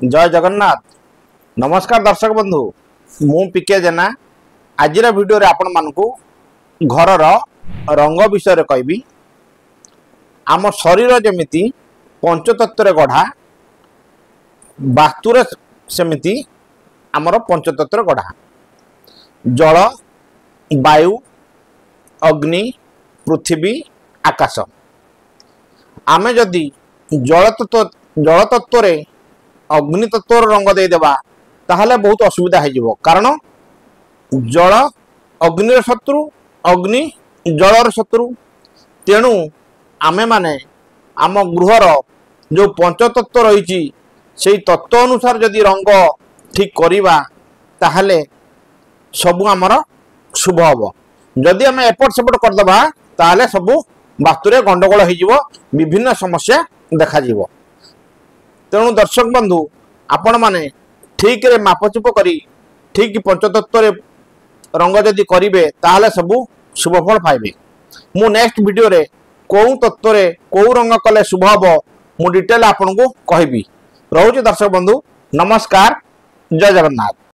जय जगन्नाथ। नमस्कार दर्शक बंधु, मु पीके जेना आज वीडियो रे आपण मानकु घरर रंग विषय कहबी। आम शरीर जमिति पंचतत्व गढ़ा वास्तुरे सेमिति आमर पंचतत्व गढ़ा जल वायु अग्नि पृथ्वी आकाश। आमे जदि जल तत्व अग्नि तत्व रंग देदेबा ताहले बहुत असुविधा हो, कारण जल अग्नि शत्रु अग्नि जलर शत्रु। तेणु आमे माने आम गृहर जो पंचतत्व रही से तत्व अनुसार जदि रंग ठीक करिबा ताहले सबु आमर शुभ हम। जदि आम एपट सेपट करदबा ताहले सबु वास्तुरे गंडगोल हो, विभिन्न समस्या देखा जीवो। तेणु दर्शक बंधु आपण माने ठीक रे मापचुप करी ठीक पंचतत्व रंग जदि करिवे ताहले सबु शुभ फल पाइबे। मु नेक्स्ट वीडियो रे को तत्व रे को रंग कले शुभ हबो मु डिटेल आपन को कहबी। रहूची दर्शक बंधु, नमस्कार, जय जगन्नाथ।